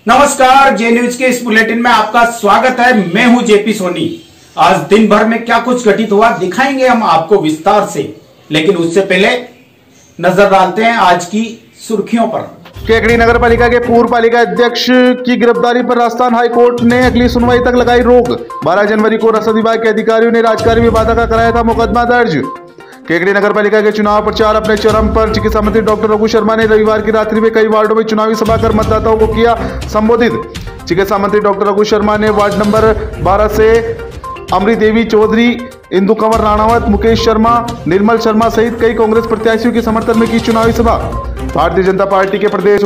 नमस्कार, जे न्यूज के इस बुलेटिन में आपका स्वागत है। मैं हूं जेपी सोनी। आज दिन भर में क्या कुछ घटित हुआ दिखाएंगे हम आपको विस्तार से, लेकिन उससे पहले नजर डालते हैं आज की सुर्खियों पर। केकड़ी नगर पालिका के पूर्व पालिका अध्यक्ष की गिरफ्तारी पर राजस्थान हाई कोर्ट ने अगली सुनवाई तक लगाई रोक। 12 जनवरी को रसद विभाग के अधिकारियों ने राजकार्य विवाद का कराया था मुकदमा दर्ज। केकड़ी नगर पालिका के चुनाव प्रचार अपने चरम पर। चिकित्सा मंत्री डॉक्टर रघु शर्मा ने रविवार की रात्रि में कई वार्डों में चुनावी सभा कर मतदाताओं को किया संबोधित। चिकित्सा मंत्री डॉक्टर रघु शर्मा ने वार्ड नंबर 12 से अमृत देवी चौधरी, इंदु कंवर राणावत, मुकेश शर्मा, निर्मल शर्मा सहित कई कांग्रेस प्रत्याशियों के समर्थन में की चुनावी सभा। भारतीय जनता पार्टी के प्रदेश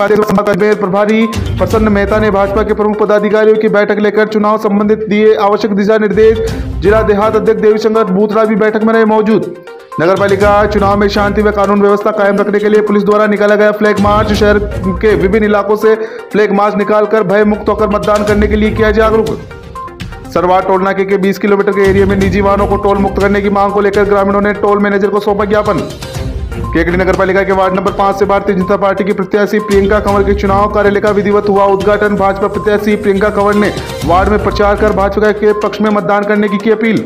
प्रभारी प्रसन्न मेहता ने भाजपा के प्रमुख पदाधिकारियों की बैठक लेकर चुनाव संबंधित दिए आवश्यक दिशा निर्देश। जिला देहात अध्यक्ष देवीशंकर बूथरा भी बैठक में रहे मौजूद। नगर पालिका चुनाव में शांति व कानून व्यवस्था कायम रखने के लिए पुलिस द्वारा निकाला गया फ्लैग मार्च। शहर के विभिन्न इलाकों से फ्लैग मार्च निकालकर भय मुक्त होकर मतदान करने के लिए किया जागरूक। सरवार टोल नाके के 20 किलोमीटर के एरिया में निजी वाहनों को टोल मुक्त करने की मांग को लेकर ग्रामीणों ने टोल मैनेजर को सौंपा ज्ञापन। केकड़ी नगर पालिका के वार्ड नंबर 5 से भारतीय जनता पार्टी की प्रत्याशी प्रियंका कंवर के चुनाव कार्यालय का विधिवत हुआ उद्घाटन। भाजपा प्रत्याशी प्रियंका कंवर ने वार्ड में प्रचार कर भाजपा के पक्ष में मतदान करने की अपील।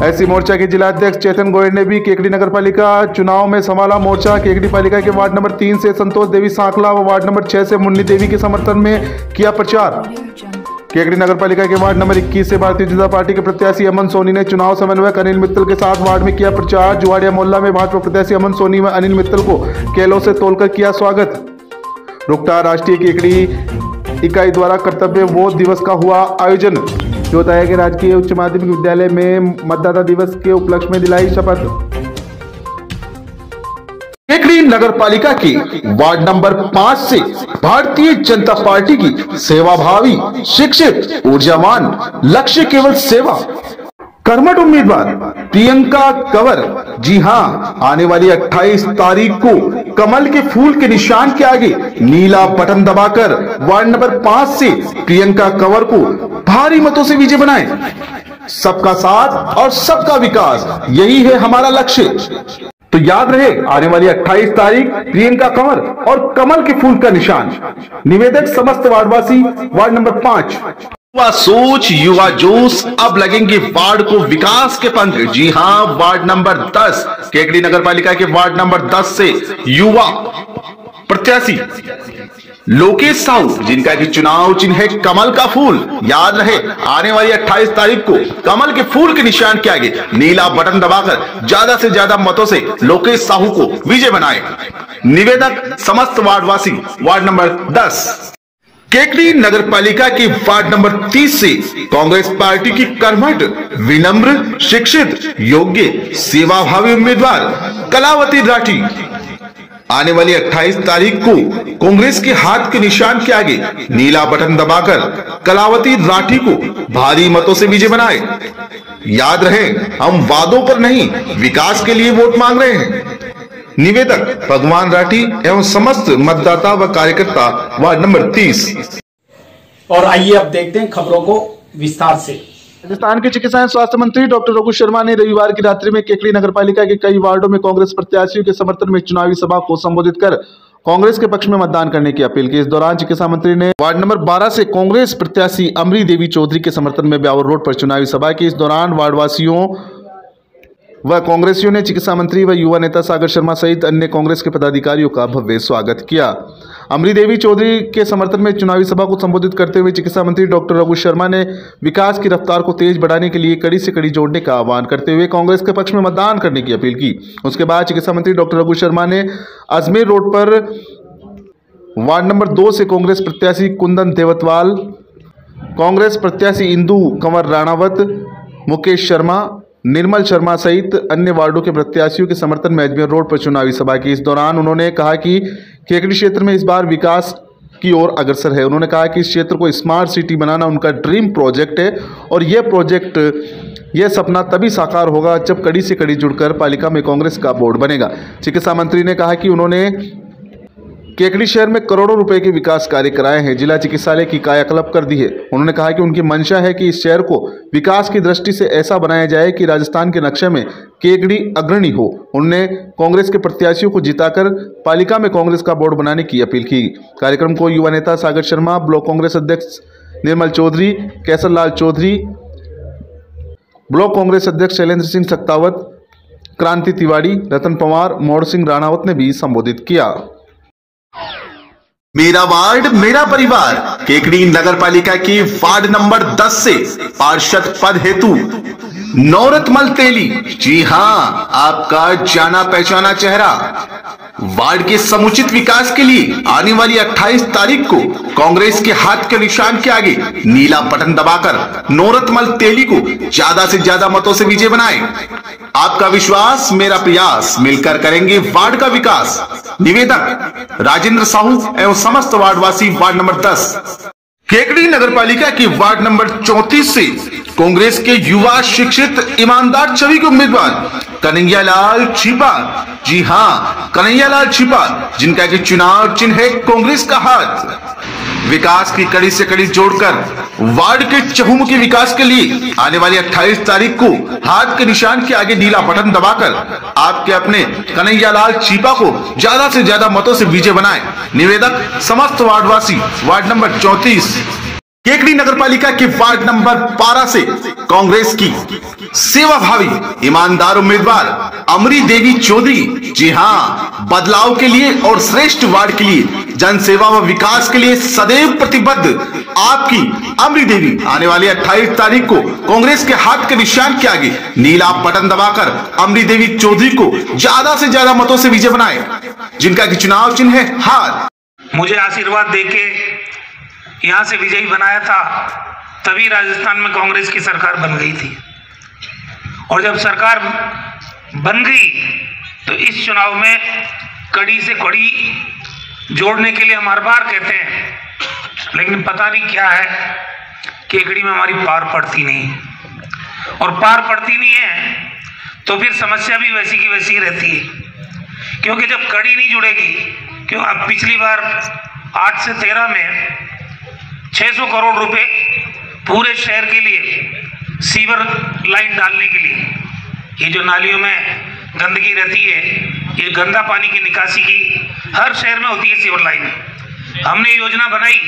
ऐसी मोर्चा के जिला अध्यक्ष चेतन गोयल ने भी केकड़ी नगर पालिका चुनाव में संभाला मोर्चा। केकड़ी पालिका के वार्ड नंबर 3 से संतोष देवी सांखला व वार्ड नंबर 6 से मुन्नी देवी के समर्थन में किया प्रचार। केकड़ी नगर पालिका के वार्ड नंबर 21 से भारतीय जनता पार्टी के प्रत्याशी अमन सोनी ने चुनाव समन्वयक अनिल मित्तल के साथ वार्ड में किया प्रचार। जुआड़िया मोहल्ला में भाजपा प्रत्याशी अमन सोनी व अनिल मित्तल को केलों से तोलकर किया स्वागत। रुकटा राष्ट्रीय केकड़ी इकाई द्वारा कर्तव्य बोध दिवस का हुआ आयोजन। जो बताया कि राजकीय उच्च माध्यमिक विद्यालय में मतदाता दिवस के उपलक्ष्य में दिलाई शपथ। केकड़ी नगर पालिका के वार्ड नंबर 5 से भारतीय जनता पार्टी की सेवाभावी, शिक्षित, ऊर्जावान, लक्ष्य केवल सेवा कर्मठ उम्मीदवार प्रियंका कंवर, जी हां, आने वाली 28 तारीख को कमल के फूल के निशान के आगे नीला बटन दबाकर वार्ड नंबर 5 से प्रियंका कंवर को भारी मतों से विजय बनाएं। सबका साथ और सबका विकास, यही है हमारा लक्ष्य। तो याद रहे, आने वाली 28 तारीख प्रियंका कंवर और कमल के फूल का निशान। निवेदक समस्त वार्डवासी, वार्ड नंबर 5। युवा सोच, युवा जोश, अब लगेंगे वार्ड को विकास के पंख। जी हां, वार्ड नंबर 10 केकड़ी नगर पालिका के वार्ड नंबर 10 से युवा प्रत्याशी लोकेश साहू, जिनका कि चुनाव चिन्ह है कमल का फूल। याद रहे, आने वाली 28 तारीख को कमल के फूल के निशान के आगे नीला बटन दबाकर ज्यादा से ज्यादा मतों से लोकेश साहू को विजय बनाए। निवेदक समस्त वार्डवासी, वार्ड नंबर 10। केकड़ी नगर पालिका के वार्ड नंबर 30 से कांग्रेस पार्टी की कर्मठ, विनम्र, शिक्षित, योग्य, सेवाभावी उम्मीदवार कलावती राठी आने वाली 28 तारीख को कांग्रेस के हाथ के निशान के आगे नीला बटन दबाकर कलावती राठी को भारी मतों से विजय बनाए। याद रहे, हम वादों पर नहीं, विकास के लिए वोट मांग रहे हैं। निवेदक भगवान राठी एवं समस्त मतदाता व कार्यकर्ता, वार्ड नंबर 30। और आइए अब देखते हैं खबरों को विस्तार से। राजस्थान के चिकित्सा एवं स्वास्थ्य मंत्री डॉक्टर रघु शर्मा ने रविवार की रात्रि में केकड़ी नगर पालिका के कई वार्डों में कांग्रेस प्रत्याशियों के समर्थन में चुनावी सभा को संबोधित कर कांग्रेस के पक्ष में मतदान करने की अपील की। इस दौरान चिकित्सा मंत्री ने वार्ड नंबर 12 से कांग्रेस प्रत्याशी अमृत देवी चौधरी के समर्थन में ब्यावर रोड पर चुनावी सभा की। इस दौरान वार्डवासियों व कांग्रेसियों ने चिकित्सा मंत्री व युवा नेता सागर शर्मा सहित अन्य कांग्रेस के पदाधिकारियों का भव्य स्वागत किया। अमृत देवी चौधरी के समर्थन में चुनावी सभा को संबोधित करते हुए चिकित्सा मंत्री डॉक्टर रघु शर्मा ने विकास की रफ्तार को तेज बढ़ाने के लिए कड़ी से कड़ी जोड़ने का आह्वान करते हुए कांग्रेस के पक्ष में मतदान करने की अपील की। उसके बाद चिकित्सा मंत्री डॉक्टर रघु शर्मा ने अजमेर रोड पर वार्ड नंबर 2 से कांग्रेस प्रत्याशी कुंदन देवतवाल, कांग्रेस प्रत्याशी इंदु कंवर राणावत, मुकेश शर्मा, निर्मल शर्मा सहित अन्य वार्डों के प्रत्याशियों के समर्थन में अजमेर रोड पर चुनावी सभा की। इस दौरान उन्होंने कहा कि केकड़ी क्षेत्र में इस बार विकास की ओर अग्रसर है। उन्होंने कहा कि इस क्षेत्र को स्मार्ट सिटी बनाना उनका ड्रीम प्रोजेक्ट है और यह सपना तभी साकार होगा जब कड़ी से कड़ी जुड़कर पालिका में कांग्रेस का बोर्ड बनेगा। चिकित्सा मंत्री ने कहा कि उन्होंने केकड़ी शहर में करोड़ों रुपए के विकास कार्य कराए हैं। जिला चिकित्सालय की कायाकल्प कर दी है। उन्होंने कहा कि उनकी मंशा है कि इस शहर को विकास की दृष्टि से ऐसा बनाया जाए कि राजस्थान के नक्शे में केकड़ी अग्रणी हो। उन्होंने कांग्रेस के प्रत्याशियों को जिताकर पालिका में कांग्रेस का बोर्ड बनाने की अपील की। कार्यक्रम को युवा नेता सागर शर्मा, ब्लॉक कांग्रेस अध्यक्ष निर्मल चौधरी, कैसर लाल चौधरी, ब्लॉक कांग्रेस अध्यक्ष शैलेंद्र सिंह सक्तावत, क्रांति तिवारी, रतन पवार, मोहर सिंह राणावत ने भी संबोधित किया। मेरा वार्ड मेरा परिवार। केकड़ी नगर पालिका की वार्ड नंबर 10 से पार्षद पद हेतु नौरतमल तेली, जी हां, आपका जाना पहचाना चेहरा। वार्ड के समुचित विकास के लिए आने वाली 28 तारीख को कांग्रेस के हाथ के निशान के आगे नीला बटन दबाकर नौरतमल तेली को ज्यादा से ज्यादा मतों से विजय बनाएं। आपका विश्वास मेरा प्रयास, मिलकर करेंगे वार्ड का विकास। निवेदक राजेंद्र साहू एवं समस्त वार्डवासी वार्ड नंबर 10। केकड़ी नगर पालिका की वार्ड नंबर 34 से कांग्रेस के युवा, शिक्षित, ईमानदार छवि के उम्मीदवार कन्हैयालाल छिपार, जी हां, कन्हैयालाल छिपार, जिनका कि चुनाव चिन्ह है कांग्रेस का हाथ। विकास की कड़ी से कड़ी जोड़कर वार्ड के चहुमुखी विकास के लिए आने वाली 28 तारीख को हाथ के निशान के आगे नीला बटन दबाकर आपके अपने कन्हैयालाल छिपा को ज्यादा से ज्यादा मतों से विजय बनाएं। निवेदक समस्त वार्डवासी वार्ड नंबर 34। केकड़ी नगर पालिका के वार्ड नंबर 12 से कांग्रेस की सेवाभावी, ईमानदार उम्मीदवार अमरी देवी चौधरी, जी हां, बदलाव के लिए और श्रेष्ठ वार्ड के लिए जन सेवा व विकास के लिए सदैव प्रतिबद्ध आपकी अमरी देवी आने वाली 28 तारीख को कांग्रेस के हाथ के निशान के आगे नीला बटन दबाकर अमरी देवी चौधरी को ज्यादा से ज्यादा मतों से विजय बनाए, जिनका कि चुनाव चिन्ह है हाथ। मुझे आशीर्वाद देके यहां से विजयी बनाया था, तभी राजस्थान में कांग्रेस की सरकार बन गई थी। और जब सरकार बन गई तो इस चुनाव में कड़ी से कड़ी जोड़ने के लिए हम हर बार कहते हैं, लेकिन पता नहीं क्या है, केकड़ी में हमारी पार पड़ती नहीं। और पार पड़ती नहीं है तो फिर समस्या भी वैसी की वैसी रहती है, क्योंकि जब कड़ी नहीं जुड़ेगी, क्यों अब पिछली बार 8 से 13 में 600 करोड़ रुपए पूरे शहर के लिए सीवर लाइन डालने के लिए, ये जो नालियों में गंदगी रहती है, ये गंदा पानी की निकासी की हर शहर में होती है सीवर लाइन। हमने योजना बनाई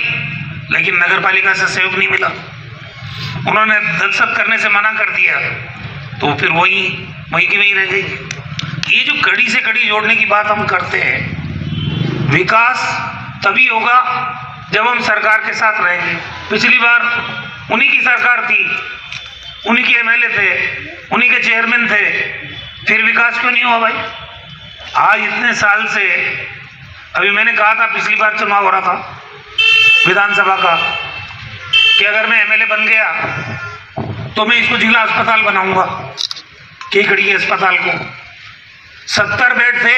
लेकिन नगर पालिका से सहयोग नहीं मिला, उन्होंने दस्तखत करने से मना कर दिया, तो फिर वही की वही रह गई। ये जो कड़ी से कड़ी जोड़ने की बात हम करते हैं, विकास तभी होगा जब हम सरकार के साथ रहेंगे। पिछली बार उन्हीं की सरकार थी, उन्हीं के एमएलए थे, उन्हीं के चेयरमैन थे, फिर विकास क्यों नहीं हुआ भाई? आज इतने साल से, अभी मैंने कहा था पिछली बार चुनाव हो रहा था विधानसभा का कि अगर मैं एमएलए बन गया तो मैं इसको जिला अस्पताल बनाऊंगा, केकड़ी के अस्पताल को। 70 बेड थे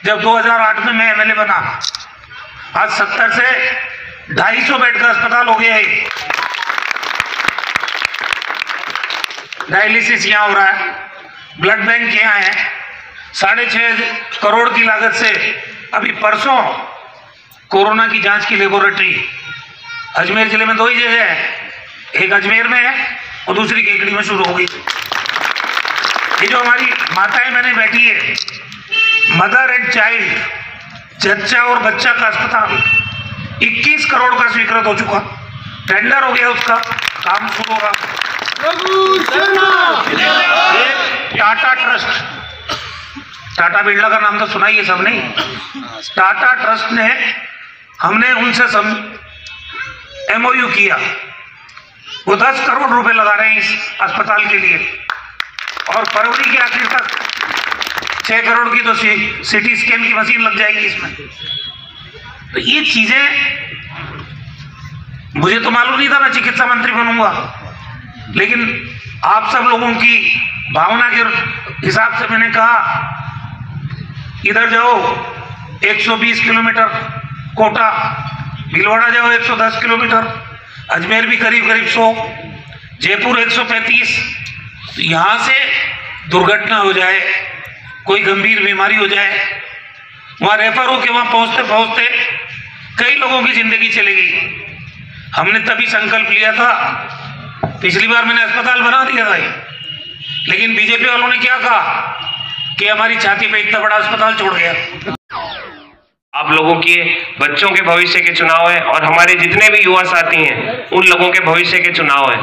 जब 2008 में मैं एमएलए बना, आज 70 से 250 बेड का अस्पताल हो गया है। डायलिसिस यहाँ हो रहा है, ब्लड बैंक यहाँ है। 6.5 करोड़ की लागत से अभी परसों कोरोना की जांच की लेबोरेटरी अजमेर जिले में 2 ही जगह है, एक अजमेर में है और दूसरी केकड़ी में शुरू हो गई। ये जो हमारी माताएं मैंने बैठी है, मदर एंड चाइल्ड, जच्चा और बच्चा का अस्पताल 21 करोड़ का स्वीकृत हो चुका, टेंडर हो गया, उसका काम शुरू होगा। टाटा ट्रस्ट, टाटा बिरला का नाम तो सुना ही है सब, नहीं? टाटा ट्रस्ट ने, हमने उनसे MOU किया, वो 10 करोड़ रुपए लगा रहे हैं इस अस्पताल के लिए, और फरवरी के आखिर तक 6 करोड़ की तो सिटी स्कैन की मशीन लग जाएगी इसमें। तो ये चीजें मुझे तो मालूम नहीं था मैं चिकित्सा मंत्री बनूंगा, लेकिन आप सब लोगों की भावना के हिसाब से मैंने कहा इधर जाओ 120 किलोमीटर कोटा, भीलवाड़ा जाओ 110 किलोमीटर, अजमेर भी करीब 100, जयपुर 135। यहां से दुर्घटना हो जाए, कोई गंभीर बीमारी हो जाए वहां रेफर हो के वहां पहुंचते पहुंचते कई लोगों की जिंदगी चली गई। हमने तभी संकल्प लिया था, पिछली बार मैंने अस्पताल बना दिया था, लेकिन बीजेपी वालों ने क्या कहा कि हमारी छाती पे इतना बड़ा अस्पताल छोड़ गया। आप लोगों के बच्चों के भविष्य के चुनाव है और हमारे जितने भी युवा साथी हैं उन लोगों के भविष्य के चुनाव है।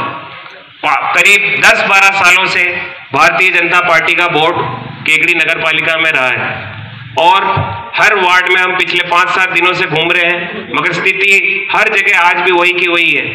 करीब 10-12 सालों से भारतीय जनता पार्टी का बोर्ड केकड़ी नगर पालिका में रहा है और हर वार्ड में हम पिछले 5-7 दिनों से घूम रहे हैं, मगर स्थिति हर जगह आज भी वही की वही है।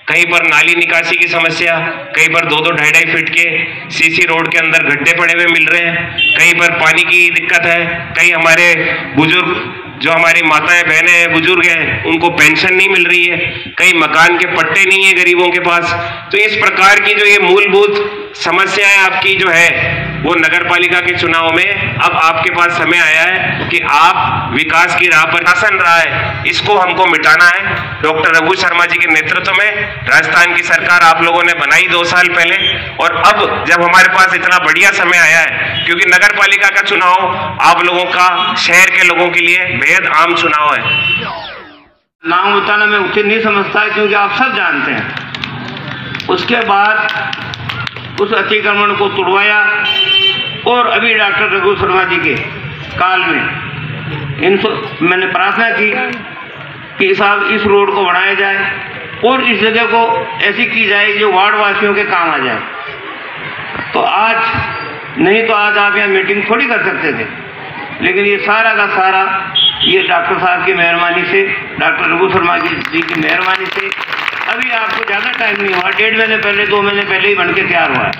कहीं पर नाली निकासी की समस्या, कहीं पर 2-2, 2.5 फीट के सीसी रोड के अंदर गड्ढे पड़े हुए मिल रहे हैं, कहीं पर पानी की दिक्कत है, कहीं हमारे बुजुर्ग जो हमारी माताएं बहनें हैं बुजुर्ग हैं उनको पेंशन नहीं मिल रही है, कहीं मकान के पट्टे नहीं है गरीबों के पास। तो इस प्रकार की जो ये मूलभूत समस्याएं आपकी जो है वो नगर पालिका के चुनाव में अब आपके पास समय आया है कि आप विकास की राह पर शासन रहा है, इसको हमको मिटाना है। डॉक्टर रघु शर्मा जी के नेतृत्व में राजस्थान की सरकार आप लोगों ने बनाई 2 साल पहले, और अब जब हमारे पास इतना बढ़िया समय आया है, क्योंकि नगर पालिका का चुनाव आप लोगों का, शहर के लोगों के लिए बेहद आम चुनाव है। नाम बताना मैं उचित नहीं समझता, क्योंकि आप सब जानते हैं उसके बाद उस अतिक्रमण को तुड़वाया और अभी डॉक्टर रघु शर्मा जी के काल में मैंने प्रार्थना की कि साहब इस रोड को बनाया जाए और इस जगह को ऐसी की जाए जो वार्ड वासियों के काम आ जाए। तो आज नहीं तो आज आप यहाँ मीटिंग थोड़ी कर सकते थे, लेकिन ये सारा का सारा ये डॉक्टर साहब की मेहरबानी से, डॉक्टर रघु शर्मा जी की मेहरबानी से अभी आपको ज़्यादा टाइम नहीं हुआ, 1.5 महीने पहले 2 महीने पहले ही बन के तैयार हुआ है।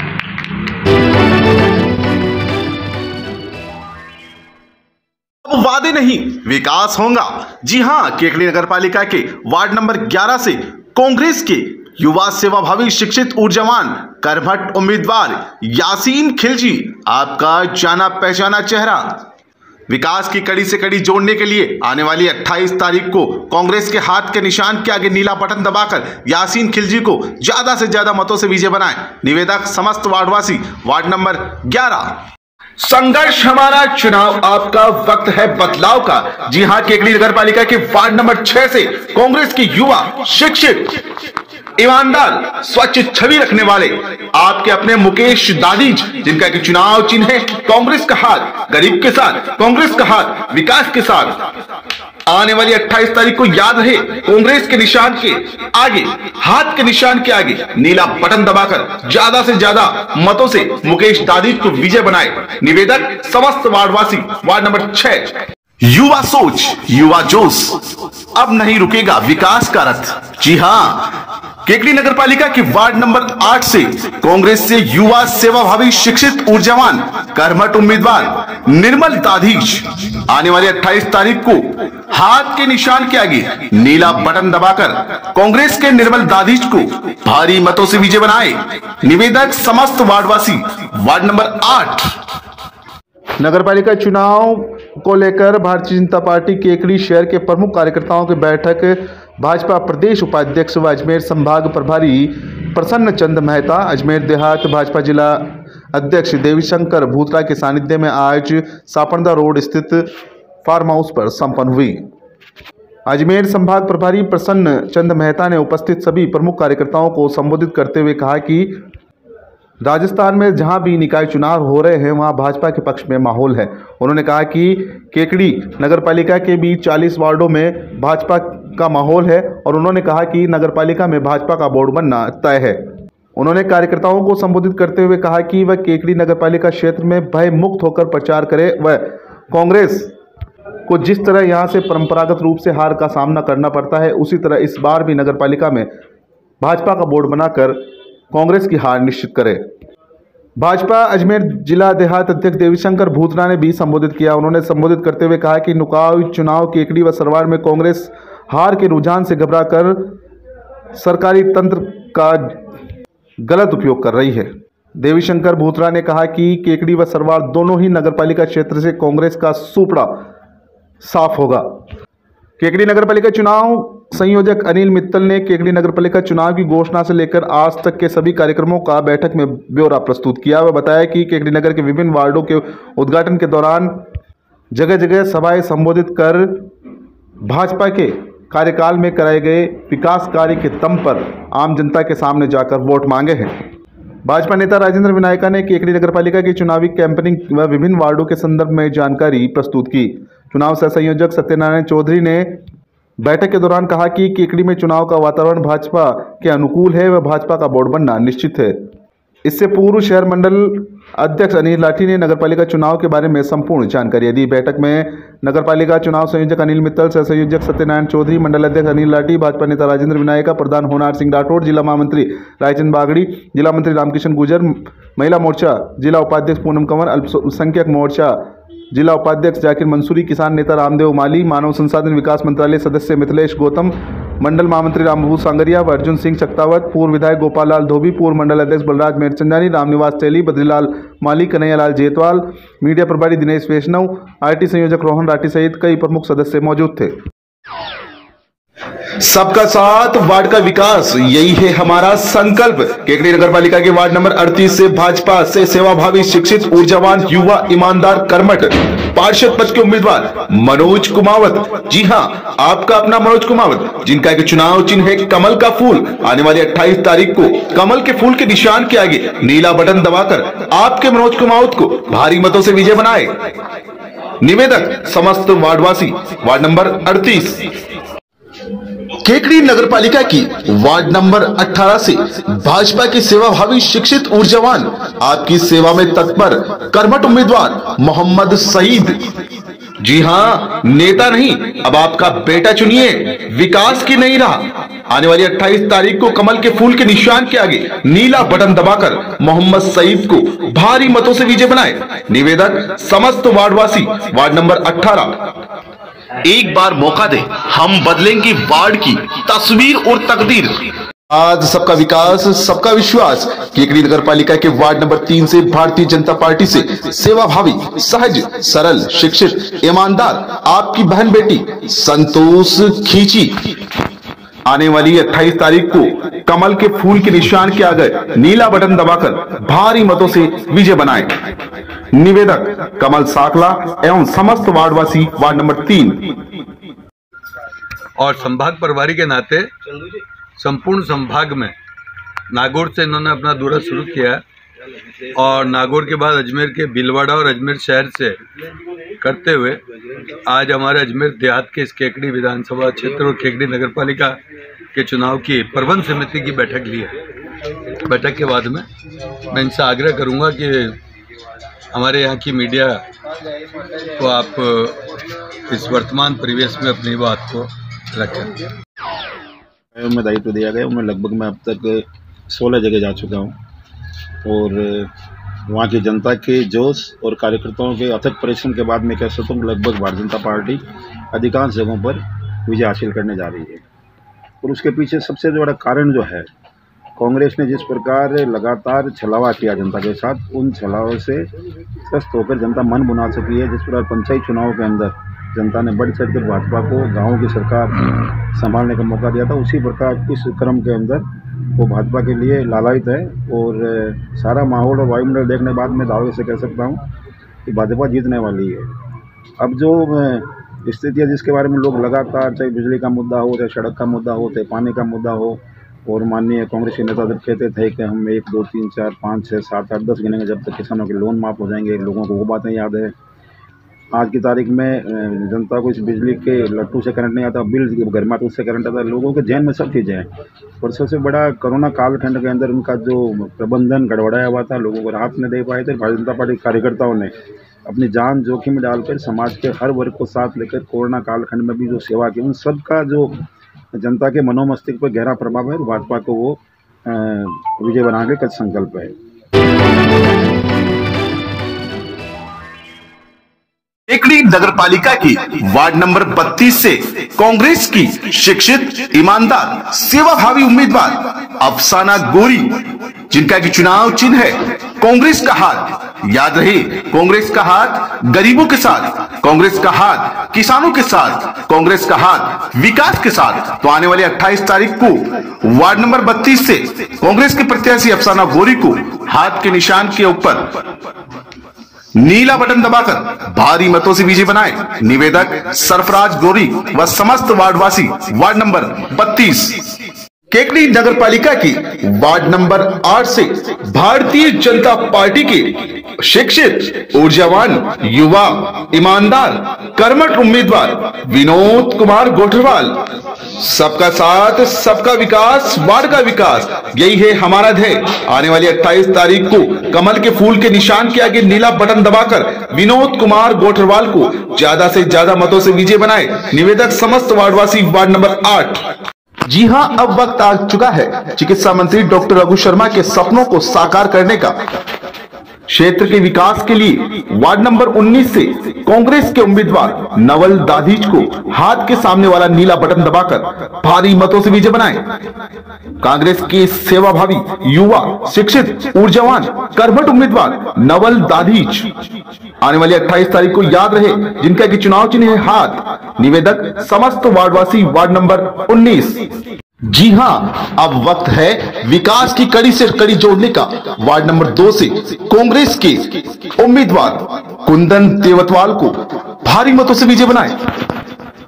अब वादे नहीं विकास होगा। जी हां, केकड़ी नगर पालिका के वार्ड नंबर 11 से कांग्रेस के युवा सेवाभावी शिक्षित ऊर्जावान कर्मठ उम्मीदवार यासीन खिलजी आपका जाना पहचाना चेहरा। विकास की कड़ी से कड़ी जोड़ने के लिए आने वाली 28 तारीख को कांग्रेस के हाथ के निशान के आगे नीला बटन दबाकर यासीन खिलजी को ज्यादा से ज्यादा मतों से विजय बनाएं। निवेदक समस्त वार्डवासी, वार्ड नंबर 11। संघर्ष हमारा, चुनाव आपका, वक्त है बदलाव का। जी हां, केकड़ी नगर पालिका के वार्ड नंबर 6 से कांग्रेस के युवा शिक्षित ईमानदार स्वच्छ छवि रखने वाले आपके अपने मुकेश दादीज, जिनका कि चुनाव चिन्ह है कांग्रेस का हाथ, गरीब के साथ कांग्रेस का हाथ, विकास के साथ। आने वाली 28 तारीख को याद रहे, कांग्रेस के निशान के आगे, हाथ के निशान के आगे नीला बटन दबाकर ज्यादा से ज्यादा मतों से मुकेश दादीज को विजय बनाए। निवेदक समस्त वार्डवासी, वार्ड नंबर 6। युवा सोच, युवा जोश, अब नहीं रुकेगा विकास का रथ। जी हां, केकड़ी नगर पालिका के वार्ड नंबर 8 से कांग्रेस से युवा सेवाभावी शिक्षित ऊर्जावान कर्मठ उम्मीदवार निर्मल दाधीज आने वाली 28 तारीख को हाथ के निशान के आगे नीला बटन दबाकर कांग्रेस के निर्मल दाधीज को भारी मतों से विजय बनाए। निवेदक समस्त वार्डवासी, वार्ड नंबर 8। नगरपालिका चुनाव को लेकर भारतीय जनता पार्टी केकड़ी शहर के प्रमुख कार्यकर्ताओं की बैठक भाजपा प्रदेश उपाध्यक्ष व अजमेर संभाग प्रभारी प्रसन्न चंद मेहता, अजमेर देहात भाजपा जिला अध्यक्ष देवीशंकर भूतरा के सानिध्य में आज सापड़दा रोड स्थित फार्म हाउस पर संपन्न हुई। अजमेर संभाग प्रभारी प्रसन्न चंद मेहता ने उपस्थित सभी प्रमुख कार्यकर्ताओं को संबोधित करते हुए कहा कि राजस्थान में जहां भी निकाय चुनाव हो रहे हैं वहां भाजपा के पक्ष में माहौल है। उन्होंने कहा कि केकड़ी नगरपालिका के भी 40 वार्डों में भाजपा का माहौल है और उन्होंने कहा कि नगरपालिका में भाजपा का बोर्ड बनना तय है। उन्होंने कार्यकर्ताओं को संबोधित करते हुए कहा कि वह केकड़ी नगरपालिका क्षेत्र में भय मुक्त होकर प्रचार करे व कांग्रेस को जिस तरह यहां से परंपरागत रूप से हार का सामना करना पड़ता है, उसी तरह इस बार भी नगरपालिका में भाजपा का बोर्ड बनाकर कांग्रेस की हार निश्चित करे। भाजपा अजमेर जिला देहात अध्यक्ष देवीशंकर भूतरा ने भी संबोधित किया। उन्होंने संबोधित करते हुए कहा कि नुकाव चुनाव केकड़ी व सरवाड़ में कांग्रेस हार के रुझान से घबराकर सरकारी तंत्र का गलत उपयोग कर रही है। देवीशंकर भूतरा ने कहा कि केकड़ी व सरवाड़ दोनों ही नगरपालिका क्षेत्र से कांग्रेस का सुपड़ा साफ होगा। केकड़ी नगरपालिका चुनाव संयोजक अनिल मित्तल ने केकड़ी नगरपालिका चुनाव की घोषणा से लेकर आज तक के सभी कार्यक्रमों का बैठक में ब्यौरा प्रस्तुत किया। वह बताया कि केकड़ी नगर के विभिन्न वार्डों के उद्घाटन के दौरान जगह जगह सभाएं संबोधित कर भाजपा के कार्यकाल में कराए गए विकास कार्य के दम पर आम जनता के सामने जाकर वोट मांगे हैं। भाजपा नेता राजेंद्र विनायका ने केकड़ी नगरपालिका की चुनावी कैंपेनिंग व विभिन्न वार्डों के संदर्भ में जानकारी प्रस्तुत की। चुनाव सह संयोजक सत्यनारायण चौधरी ने बैठक के दौरान कहा कि केकड़ी में चुनाव का वातावरण भाजपा के अनुकूल है व भाजपा का बोर्ड बनना निश्चित है। इससे पूर्व शहर मंडल अध्यक्ष अनिल लाठी ने नगरपालिका चुनाव के बारे में संपूर्ण जानकारी दी। बैठक में नगरपालिका चुनाव संयोजक अनिल मित्तल, सह संयोजक सत्यनारायण चौधरी, मंडल अध्यक्ष अनिल लाठी, भाजपा नेता राजेंद्र विनायका, प्रधान होनार सिंह राठौड़, जिला महामंत्री रायचंद बागड़ी, जिला मंत्री रामकिशन गुजर, महिला मोर्चा जिला उपाध्यक्ष पूनम कंवर, अल्पसंख्यक मोर्चा जिला उपाध्यक्ष जाकिर मंसूरी, किसान नेता रामदेव माली, मानव संसाधन विकास मंत्रालय सदस्य मिथिलेश गौतम, मंडल महामंत्री रामबू सांगरिया व अर्जुन सिंह चक्तावत, पूर्व विधायक गोपाल लाल धोबी, पूर्व मंडल अध्यक्ष बलराज मेरचंदानी, रामनिवास तेली, बद्रीलाल माली, कन्हैयालाल जेतवाल, मीडिया प्रभारी दिनेश वैष्णव, आरटी संयोजक रोहन राठी सहित कई प्रमुख सदस्य मौजूद थे। सबका साथ, वार्ड का विकास, यही है हमारा संकल्प। केकड़ी नगरपालिका के वार्ड नंबर 38 से भाजपा से सेवाभावी, शिक्षित, ऊर्जावान, युवा, ईमानदार, कर्मठ पार्षद पद के उम्मीदवार मनोज कुमावत। जी हां, आपका अपना मनोज कुमावत, जिनका एक चुनाव चिन्ह है कमल का फूल। आने वाली 28 तारीख को कमल के फूल के निशान के आगे नीला बटन दबाकर आपके मनोज कुमावत को भारी मतों से विजय बनाए। निवेदक समस्त वार्डवासी, वार्ड नंबर 38। केकड़ी नगरपालिका की वार्ड नंबर 18 से भाजपा के सेवाभावी, शिक्षित, ऊर्जावान, आपकी सेवा में तत्पर कर्मठ उम्मीदवार मोहम्मद सईद। जी हां, नेता नहीं, अब आपका बेटा चुनिए, विकास की नहीं राह। आने वाली 28 तारीख को कमल के फूल के निशान के आगे नीला बटन दबाकर मोहम्मद सईद को भारी मतों से विजय बनाए। निवेदक समस्त वार्डवासी, वार्ड नंबर 18। एक बार मौका दे, हम बदलेंगे वार्ड की तस्वीर और तकदीर। आज सबका विकास, सबका विश्वास। केकड़ी नगरपालिका के वार्ड नंबर 3 से भारतीय जनता पार्टी से सेवाभावी, सहज, सरल, शिक्षित, ईमानदार आपकी बहन बेटी संतोष खींची। आने वाली 28 तारीख को कमल के फूल के निशान के आगे नीला बटन दबाकर भारी मतों से विजय बनाए। निवेदक कमल साकला एवं समस्त वार्डवासी, वार्ड नंबर 3। और संभाग प्रभारी के नाते संपूर्ण संभाग में नागौर से इन्होंने अपना दौरा शुरू किया है और नागौर के बाद अजमेर के भीलवाड़ा और अजमेर शहर से करते हुए आज हमारे अजमेर देहात के इस केकड़ी विधानसभा क्षेत्र और केकड़ी नगरपालिका के चुनाव की प्रबंध समिति की बैठक ली है। बैठक के बाद में मैं इनसे आग्रह करूंगा कि हमारे यहाँ की मीडिया को आप इस वर्तमान परिवेश में अपनी बात को रखें। में दायित्व दिया गया, मैं लगभग मैं अब तक 16 जगह जा चुका हूँ और वहाँ की जनता के जोश और कार्यकर्ताओं के अथक परिश्रम के बाद मैं कह सकता हूँ लगभग भारतीय जनता पार्टी अधिकांश जगहों पर विजय हासिल करने जा रही है। और उसके पीछे सबसे बड़ा कारण जो है, कांग्रेस ने जिस प्रकार लगातार छलावा किया जनता के साथ, उन छलावों से त्रस्त होकर जनता मन बना सकी है। जिस प्रकार पंचायत चुनाव के अंदर जनता ने बढ़ चढ़ कर भाजपा को गाँव की सरकार संभालने का मौका दिया था, उसी प्रकार इस क्रम के अंदर वो भाजपा के लिए लालायित है। और सारा माहौल और वायुमंडल देखने के बाद मैं दावे से कह सकता हूँ कि भाजपा जीतने वाली है। अब जो स्थिति है जिसके बारे में लोग लगातार, चाहे बिजली का मुद्दा हो, चाहे सड़क का मुद्दा हो, चाहे पानी का मुद्दा हो, और माननीय कांग्रेस के नेता जब कहते थे कि हम 1, 2, 3, 4, 5, 6, 7, 8, 10 गिनेंगे जब तक किसानों के लोन माफ़ हो जाएंगे, लोगों को वो बातें याद है। आज की तारीख में जनता को इस बिजली के लट्टू से करंट नहीं आता, बिल घर में तो उससे करंट आता है, लोगों के जहन में सब चीज़ें हैं। और सबसे बड़ा कोरोना कालखंड के अंदर उनका जो प्रबंधन गड़बड़ाया हुआ था, लोगों को राहत नहीं दे पाए थे। भारतीय जनता पार्टी कार्यकर्ताओं ने अपनी जान जोखिम में डालकर समाज के हर वर्ग को साथ लेकर कोरोना कालखंड में भी जो सेवा की, उन सब का जो जनता के मनोमस्तिष्क पर गहरा प्रभाव है। भाजपा को वो विजय बनाने का संकल्प है। केकड़ी नगरपालिका की वार्ड नंबर 32 से कांग्रेस की शिक्षित, ईमानदार, सेवाभावी उम्मीदवार अफसाना गोरी, जिनका कि चुनाव चिन्ह है कांग्रेस का हाथ। याद रहे, कांग्रेस का हाथ गरीबों के साथ, कांग्रेस का हाथ किसानों के साथ, कांग्रेस का हाथ विकास के साथ। तो आने वाली 28 तारीख को वार्ड नंबर 32 से कांग्रेस के प्रत्याशी अफसाना गोरी को हाथ के निशान के ऊपर नीला बटन दबाकर भारी मतों से विजय बनाए। निवेदक सरफराज गोरी व समस्त वार्डवासी वार्ड नंबर 32 केकड़ी नगर पालिका की वार्ड नंबर 8 से भारतीय जनता पार्टी के शिक्षित, ऊर्जावान, युवा, ईमानदार, कर्मठ उम्मीदवार विनोद कुमार गोठरवाल। सबका साथ, सबका विकास, वार्ड का विकास, यही है हमारा ध्येय। आने वाली 28 तारीख को कमल के फूल के निशान के आगे नीला बटन दबाकर विनोद कुमार गोठरवाल को ज्यादा से ज्यादा मतों से विजय बनाए। निवेदक समस्त वार्डवासी वार्ड नंबर 8। जी हां, अब वक्त आ चुका है चिकित्सा मंत्री डॉक्टर रघु शर्मा के सपनों को साकार करने का। क्षेत्र के विकास के लिए वार्ड नंबर 19 से कांग्रेस के उम्मीदवार नवल दाधीच को हाथ के सामने वाला नीला बटन दबाकर भारी मतों से विजय बनाए। कांग्रेस के सेवाभावी, युवा, शिक्षित, ऊर्जावान, कर्मठ उम्मीदवार नवल दाधीच। आने वाली 28 तारीख को याद रहे जिनका की चुनाव चिन्ह है हाथ। निवेदक समस्त वार्डवासी वार्ड नंबर 19। जी हां, अब वक्त है विकास की कड़ी से कड़ी जोड़ने का। वार्ड नंबर 2 से कांग्रेस के उम्मीदवार कुंदन देवतवाल को भारी मतों से विजय बनाए।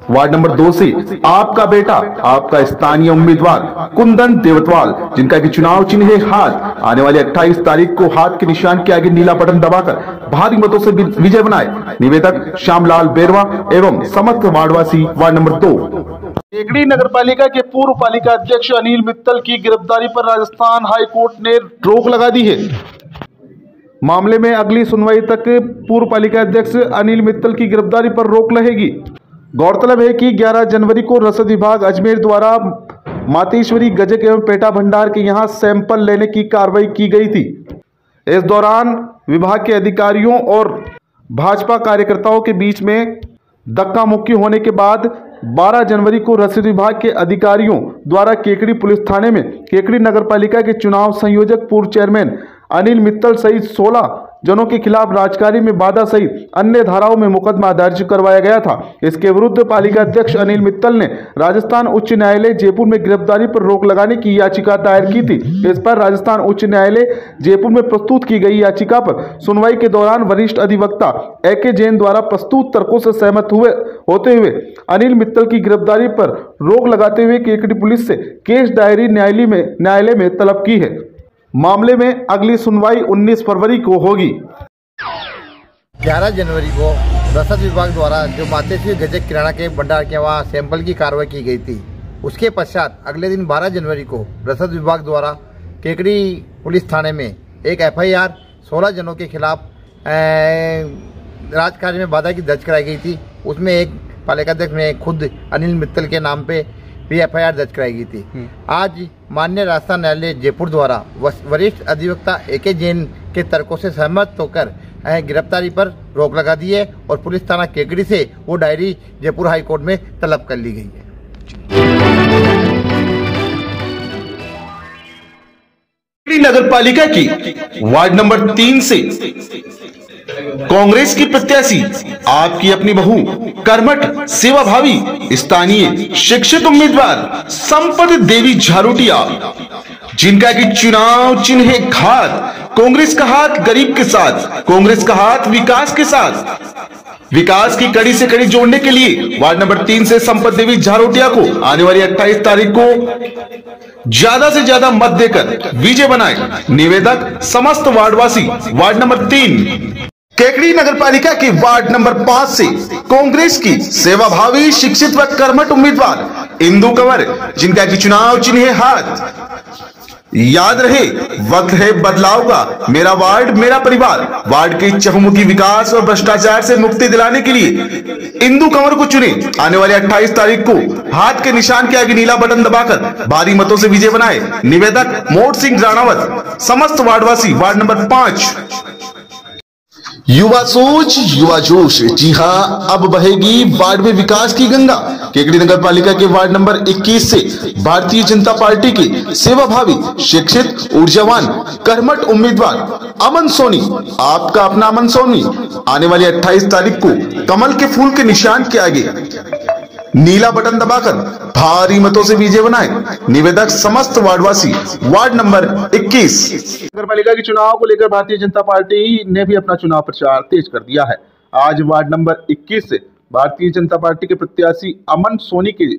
वार्ड नंबर 2 से आपका बेटा, आपका स्थानीय उम्मीदवार कुंदन देवतवाल, जिनका कि चुनाव चिन्ह है हाथ। आने वाली 28 तारीख को हाथ के निशान के आगे नीला बटन दबाकर भारी मतों से विजय बनाए। निवेदक श्यामलाल बेरवा एवं समस्त वार्डवासी वार्ड नंबर 2। केकड़ी नगर पालिका के पूर्व पालिका अध्यक्ष अनिल मित्तल की गिरफ्तारी पर राजस्थान हाई कोर्ट ने रोक लगा दी है। मामले में अगली सुनवाई तक पूर्व पालिका अध्यक्ष अनिल मित्तल की गिरफ्तारी पर रोक रहेगी। गौरतलब है कि 11 जनवरी को रसद विभाग अजमेर द्वारा मातेश्वरी गजक एवं पेटा भंडार के यहां सैंपल लेने की कार्रवाई की गई थी। इस दौरान विभाग के अधिकारियों और भाजपा कार्यकर्ताओं के बीच में धक्का मुक्की होने के बाद 12 जनवरी को रसद विभाग के अधिकारियों द्वारा केकड़ी पुलिस थाने में केकड़ी नगर पालिका के चुनाव संयोजक पूर्व चेयरमैन अनिल मित्तल सहित 16 जनों के खिलाफ राजकार्य में बाधा सहित अन्य धाराओं में मुकदमा दर्ज करवाया गया था। इसके विरुद्ध पालिका अध्यक्ष अनिल मित्तल ने राजस्थान उच्च न्यायालय जयपुर में गिरफ्तारी पर रोक लगाने की याचिका दायर की थी। इस पर राजस्थान उच्च न्यायालय जयपुर में प्रस्तुत की गई याचिका पर सुनवाई के दौरान वरिष्ठ अधिवक्ता AK जैन द्वारा प्रस्तुत तर्कों से सहमत होते हुए अनिल मित्तल की गिरफ्तारी पर रोक लगाते हुए केकड़ी पुलिस से केस डायरी न्यायालय में तलब की है। मामले में अगली सुनवाई 19 फरवरी को होगी। 11 जनवरी को रसद विभाग द्वारा जो मातेश्वरी गजक किराना के भंडार के वहाँ सैंपल की कार्रवाई की गई थी, उसके पश्चात अगले दिन 12 जनवरी को रसद विभाग द्वारा केकड़ी पुलिस थाने में एक FIR 16 जनों के खिलाफ राजकार्य में बाधा की दर्ज कराई गई थी। उसमें एक पालिकाध्यक्ष में खुद अनिल मित्तल के नाम पे भी FIR दर्ज कराई गई थी। आज माननीय राजस्थान न्यायालय जयपुर द्वारा वरिष्ठ अधिवक्ता AK जैन के तर्कों से सहमत होकर गिरफ्तारी पर रोक लगा दी है और पुलिस थाना केकड़ी से वो डायरी जयपुर हाई कोर्ट में तलब कर ली गई है। नगर पालिका की वार्ड नंबर 3 से कांग्रेस की प्रत्याशी, आपकी अपनी बहू, कर्मठ, सेवाभावी, स्थानीय, शिक्षित उम्मीदवार संपत देवी झारोटिया, जिनका कि चुनाव चिन्ह है हाथ। कांग्रेस का हाथ गरीब के साथ, कांग्रेस का हाथ विकास के साथ। विकास की कड़ी से कड़ी जोड़ने के लिए वार्ड नंबर 3 से संपत देवी झारोटिया को आने वाली 28 तारीख को ज्यादा से ज्यादा मत देकर विजय बनाए। निवेदक समस्त वार्डवासी वार्ड नंबर 3। केकड़ी नगर पालिका के वार्ड नंबर 5 से कांग्रेस की सेवाभावी, शिक्षित व कर्मठ उम्मीदवार इंदु कंवर, जिनका कि चुनाव चिन्ह है हाथ। याद रहे, वक्त है बदलाव का। मेरा वार्ड मेरा परिवार। वार्ड के चहुमुखी विकास और भ्रष्टाचार से मुक्ति दिलाने के लिए इंदु कंवर को चुने। आने वाले 28 तारीख को हाथ के निशान के आगे नीला बटन दबाकर भारी मतों से विजय बनाए। निवेदक मोट सिंह राणावत, समस्त वार्डवासी वार्ड नंबर 5। युवा सोच, युवा जोश। जी हां, अब बहेगी वार्ड में विकास की गंगा। केकड़ी नगर पालिका के वार्ड नंबर 21 से भारतीय जनता पार्टी के सेवाभावी, शिक्षित, ऊर्जावान, कर्मठ उम्मीदवार अमन सोनी, आपका अपना अमन सोनी, आने वाली 28 तारीख को कमल के फूल के निशान के आगे नीला बटन दबाकर भारी मतों से विजय बनाए। निवेदक समस्त वार्डवासी वार्ड नंबर 21। नगरपालिका के चुनाव को लेकर भारतीय जनता पार्टी ने भी अपना चुनाव प्रचार तेज कर दिया है। आज वार्ड नंबर 21 से भारतीय जनता पार्टी के प्रत्याशी अमन सोनी के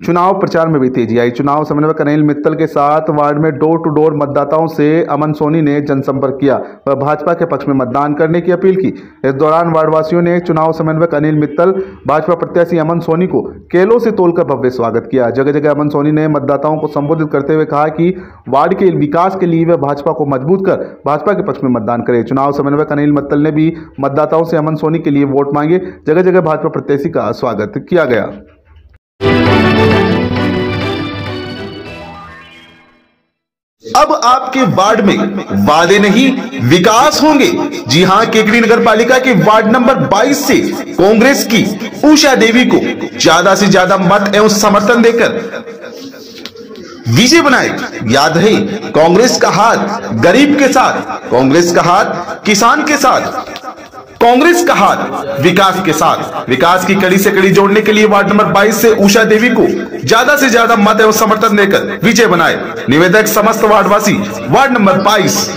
चुनाव प्रचार में भी तेजी आई। चुनाव समन्वयक अनिल मित्तल के साथ वार्ड में डोर टू डोर मतदाताओं से अमन सोनी ने जनसंपर्क किया व भाजपा के पक्ष में मतदान करने की अपील की। इस दौरान वार्डवासियों ने चुनाव समन्वयक अनिल मित्तल, भाजपा प्रत्याशी अमन सोनी को केलों से तोलकर भव्य स्वागत किया। जगह जगह अमन सोनी ने मतदाताओं को संबोधित करते हुए कहा कि वार्ड के विकास के लिए वे भाजपा को मजबूत कर भाजपा के पक्ष में मतदान करें। चुनाव समन्वयक अनिल मित्तल ने भी मतदाताओं से अमन सोनी के लिए वोट मांगे। जगह जगह भाजपा प्रत्याशी का स्वागत किया गया। अब आपके वार्ड में वादे नहीं विकास होंगे। जी हां, केकड़ी नगर पालिका के वार्ड नंबर 22 से कांग्रेस की उषा देवी को ज्यादा से ज्यादा मत एवं समर्थन देकर विजय बनाए। याद रहे, कांग्रेस का हाथ गरीब के साथ, कांग्रेस का हाथ किसान के साथ, कांग्रेस का हाथ विकास के साथ। विकास की कड़ी से कड़ी जोड़ने के लिए वार्ड नंबर 22 से उषा देवी को ज्यादा से ज्यादा मत एवं समर्थन देकर विजय बनाए। निवेदक समस्त वार्डवासी वार्ड नंबर 22।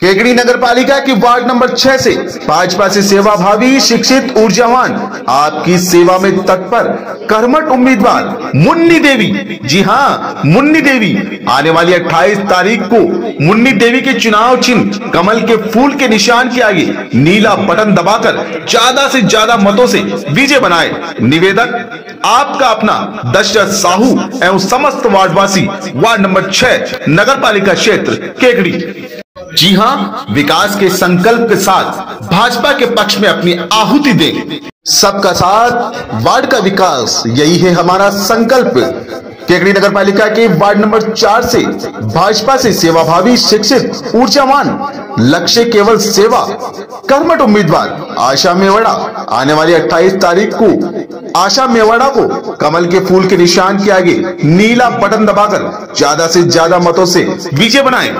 केकड़ी नगर पालिका की वार्ड नंबर 6 से भाजपा से सेवाभावी, शिक्षित, ऊर्जावान, आपकी सेवा में तत्पर कर्मठ उम्मीदवार मुन्नी देवी। जी हां, मुन्नी देवी। आने वाली 28 तारीख को मुन्नी देवी के चुनाव चिन्ह कमल के फूल के निशान के आगे नीला बटन दबाकर ज्यादा से ज्यादा मतों से विजय बनाए। निवेदक आपका अपना दशरथ साहू एवं समस्त वार्डवासी वार्ड नंबर 6 नगर पालिका क्षेत्र केकड़ी। जी हां, विकास के संकल्प के साथ भाजपा के पक्ष में अपनी आहुति दें। सबका साथ, वार्ड का विकास, यही है हमारा संकल्प। केकड़ी नगर पालिका के वार्ड नंबर 4 से भाजपा से सेवाभावी, शिक्षित, ऊर्जावान, लक्ष्य केवल सेवा, कर्मठ उम्मीदवार आशा मेवाड़ा। आने वाली 28 तारीख को आशा मेवाड़ा को कमल के फूल के निशान के आगे नीला बटन दबाकर ज्यादा से ज्यादा मतों से विजय बनाएं।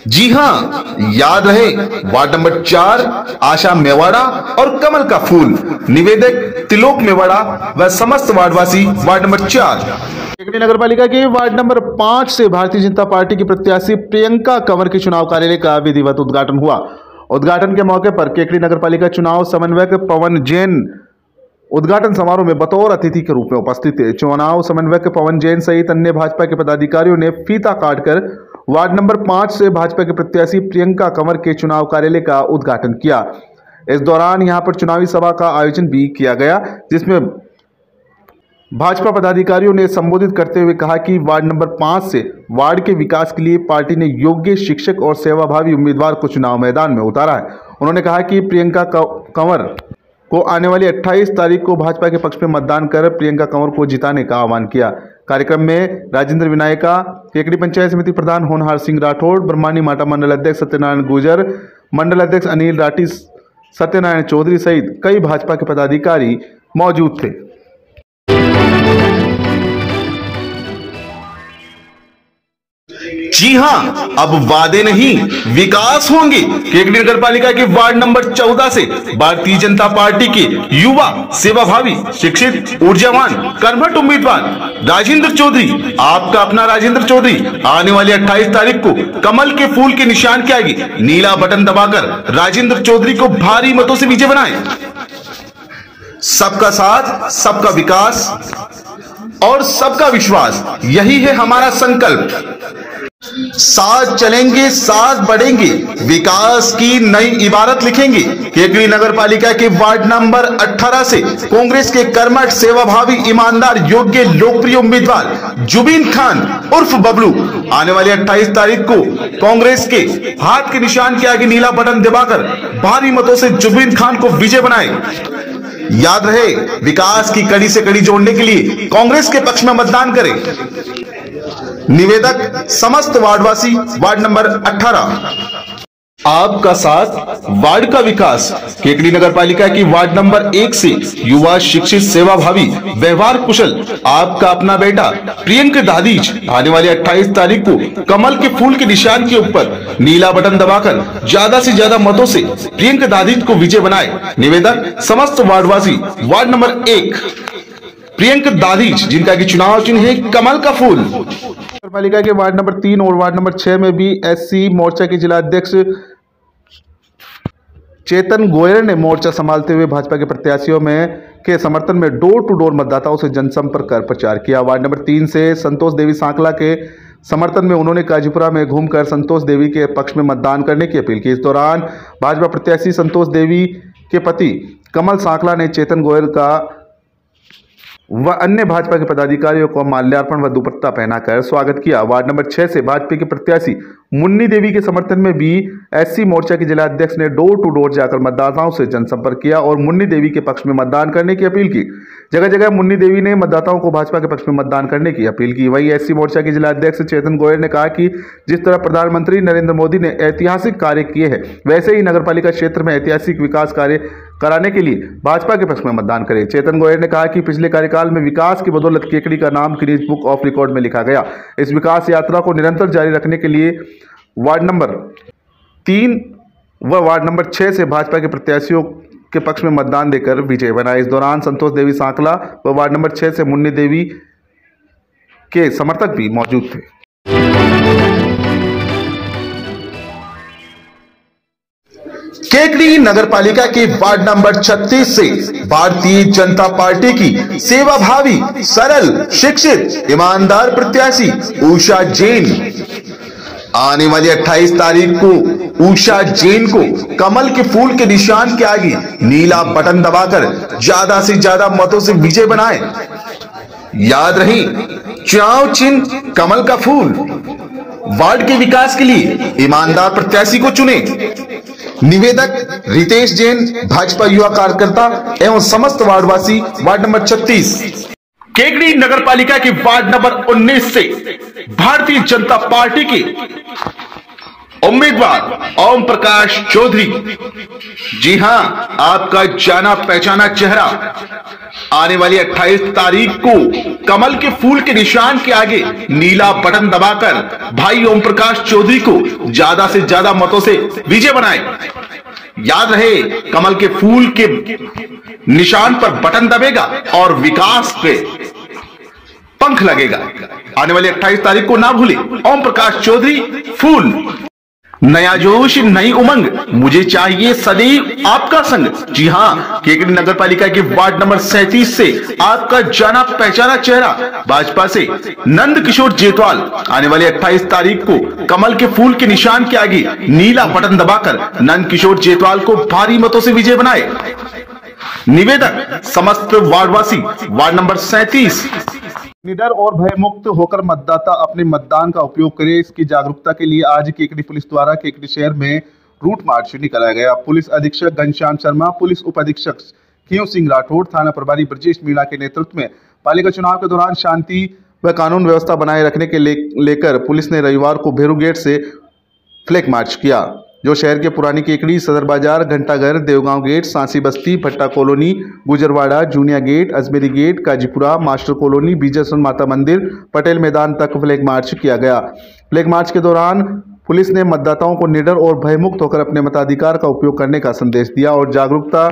जी हां, याद रहे, वार्ड नंबर 4 आशा मेवाड़ा और कमल का फूल। निवेदक तिलोक मेवाड़ा व समस्त वार्डवासी वार्ड नंबर 4। केकड़ी नगर पालिका के वार्ड नंबर 5 से भारतीय जनता पार्टी की प्रत्याशी प्रियंका कंवर के चुनाव कार्यालय का विधिवत उद्घाटन हुआ। उद्घाटन के मौके पर केकड़ी नगर पालिका चुनाव समन्वयक पवन जैन उद्घाटन समारोह में बतौर अतिथि के रूप में उपस्थित थे। चुनाव समन्वयक पवन जैन सहित अन्य भाजपा के पदाधिकारियों ने फीता काटकर वार्ड नंबर 5 से भाजपा के प्रत्याशी प्रियंका कंवर के चुनाव कार्यालय का उद्घाटन किया। इस दौरान यहां पर चुनावी सभा का आयोजन भी किया गया, जिसमें भाजपा पदाधिकारियों ने संबोधित करते हुए कहा कि वार्ड नंबर 5 से वार्ड के विकास के लिए पार्टी ने योग्य, शिक्षक और सेवाभावी उम्मीदवार को चुनाव मैदान में उतारा है। उन्होंने कहा कि प्रियंका कंवर को आने वाली 28 तारीख को भाजपा के पक्ष में मतदान कर प्रियंका कंवर को जिताने का आह्वान किया। कार्यक्रम में राजेंद्र विनायका, केकड़ी पंचायत समिति प्रधान होनहार सिंह राठौड़, ब्रह्मानी माटा मंडल अध्यक्ष सत्यनारायण गुजर, मंडल अध्यक्ष अनिल राठी, सत्यनारायण चौधरी सहित कई भाजपा के पदाधिकारी मौजूद थे। जी हां, अब वादे नहीं विकास होंगे। केकड़ी नगर पालिका के वार्ड नंबर 14 से भारतीय जनता पार्टी के युवा, सेवाभावी, शिक्षित, ऊर्जावान, कर्मठ उम्मीदवार राजेंद्र चौधरी, आपका अपना राजेंद्र चौधरी, आने वाली 28 तारीख को कमल के फूल के निशान के आगे नीला बटन दबाकर राजेंद्र चौधरी को भारी मतों से विजय बनाए। सबका साथ, सबका विकास और सबका विश्वास, यही है हमारा संकल्प। साथ चलेंगे, साथ बढ़ेंगे, विकास की नई इबारत लिखेंगे। केकड़ी नगर पालिका के वार्ड नंबर 18 से कांग्रेस के कर्मठ, सेवाभावी, ईमानदार, योग्य, लोकप्रिय उम्मीदवार जुबीन खान उर्फ बबलू, आने वाली 28 तारीख को कांग्रेस के हाथ के निशान के आगे नीला बटन दबाकर भारी मतों से जुबीन खान को विजय बनाए। याद रहे, विकास की कड़ी से कड़ी जोड़ने के लिए कांग्रेस के पक्ष में मतदान करें। निवेदक समस्त वार्डवासी वार्ड नंबर 18। आपका साथ वार्ड का विकास। केकड़ी नगर पालिका की वार्ड नंबर 1 से युवा शिक्षित, सेवाभावी, व्यवहार कुशल आपका अपना बेटा प्रियंक दादीज आने वाली 28 तारीख को कमल के फूल के निशान के ऊपर नीला बटन दबाकर ज्यादा से ज्यादा मतों से प्रियंक दादीज को विजय बनाए। निवेदक समस्त वार्डवासी। वार्ड नंबर 1 प्रियंक दादीज, जिनका की चुनाव चिन्ह है कमल का फूल। नगर पालिका के वार्ड नंबर 3 और वार्ड नंबर 6 में भी एससी मोर्चा के जिला अध्यक्ष चेतन गोयल ने मोर्चा संभालते हुए भाजपा के प्रत्याशियों के समर्थन में डोर टू डोर मतदाताओं से जनसंपर्क कर प्रचार किया। वार्ड नंबर 3 से संतोष देवी सांकला के समर्थन में उन्होंने काजीपुरा में घूमकर संतोष देवी के पक्ष में मतदान करने की अपील की। इस दौरान भाजपा प्रत्याशी संतोष देवी के पति कमल सांकला ने चेतन गोयल का व अन्य भाजपा के पदाधिकारियों को माल्यार्पण व दुपट्टा पहनाकर स्वागत किया। वार्ड नंबर 6 से भाजपा के प्रत्याशी मुन्नी देवी के समर्थन में भी एससी मोर्चा के जिला अध्यक्ष ने डोर टू डोर जाकर मतदाताओं से जनसंपर्क किया और मुन्नी देवी के पक्ष में मतदान करने की अपील की। जगह जगह मुन्नी देवी ने मतदाताओं को भाजपा के पक्ष में मतदान करने की अपील की। वहीं एससी मोर्चा के जिला अध्यक्ष चेतन गोयल ने कहा कि जिस तरह प्रधानमंत्री नरेंद्र मोदी ने ऐतिहासिक कार्य किए हैं, वैसे ही नगरपालिका क्षेत्र में ऐतिहासिक विकास कार्य कराने के लिए भाजपा के पक्ष में मतदान करें। चेतन गोयल ने कहा कि पिछले कार्यकाल में विकास की बदौलत केकड़ी का नाम गिनीज बुक ऑफ रिकॉर्ड में लिखा गया। इस विकास यात्रा को निरंतर जारी रखने के लिए वार्ड नंबर 3 व वार्ड नंबर 6 से भाजपा के प्रत्याशियों के पक्ष में मतदान देकर विजय बनाए। इस दौरान संतोष देवी सांकला व वार्ड नंबर 6 से मुन्नी देवी के समर्थक भी मौजूद थे। केकड़ी नगर पालिका के वार्ड नंबर 36 से भारतीय जनता पार्टी की सेवाभावी, सरल, शिक्षित, ईमानदार प्रत्याशी उषा जैन आने वाली 28 तारीख को उषा जैन को कमल के फूल के निशान के आगे नीला बटन दबाकर ज्यादा से ज्यादा मतों से विजय बनाए। याद रहे, चुनाव चिन्ह कमल का फूल। वार्ड के विकास के लिए ईमानदार प्रत्याशी को चुने। निवेदक रितेश जैन, भाजपा युवा कार्यकर्ता एवं समस्त वार्डवासी। वार्ड नंबर 36 केकड़ी नगर पालिका के वार्ड नंबर 19 से भारतीय जनता पार्टी के उम्मीदवार ओम प्रकाश चौधरी। जी हां, आपका जाना पहचाना चेहरा आने वाली 28 तारीख को कमल के फूल के निशान के आगे नीला बटन दबाकर भाई ओम प्रकाश चौधरी को ज्यादा से ज्यादा मतों से विजय बनाए। याद रहे, कमल के फूल के निशान पर बटन दबेगा और विकास पे पंख लगेगा। आने वाली 28 तारीख को ना भूले, ओम प्रकाश चौधरी फूल। नया जोश, नई उमंग, मुझे चाहिए सदैव आपका संग। जी हां, केकड़ी नगर पालिका के वार्ड नंबर 37 से आपका जाना पहचाना चेहरा भाजपा से नंद किशोर जेतवाल आने वाली 28 तारीख को कमल के फूल के निशान के आगे नीला बटन दबाकर नंद किशोर जेतवाल को भारी मतों से विजय बनाए। निवेदक समस्त वार्डवासी। वार्ड नंबर 37 निडर और भयमुक्त होकर मतदाता अपने मतदान का उपयोग करे, इसकी जागरूकता के लिए आज केकड़ी पुलिस द्वारा केकड़ी शहर में रूट मार्च निकाला गया। पुलिस अधीक्षक घनश्याम शर्मा, पुलिस उप अधीक्षक खींव सिंह राठौड़, थाना प्रभारी ब्रजेश मीणा के नेतृत्व में पालिका चुनाव के दौरान शांति व कानून व्यवस्था बनाए रखने के लेकर पुलिस ने रविवार को भेरू गेट से फ्लैग मार्च किया, जो शहर के पुरानी केकड़ी, सदर बाजार, घंटाघर, Devgaon gate, Sansi Basti, Bhatta colony, Gujarwada, Juniya gate, Ajmeri gate, Kazipura, master colony, Bijasan Mata Mandir, Patel मैदान तक फ्लैग मार्च किया गया। फ्लैग मार्च के दौरान पुलिस ने मतदाताओं को निडर और भयमुक्त होकर अपने मताधिकार का उपयोग करने का संदेश दिया और जागरूकता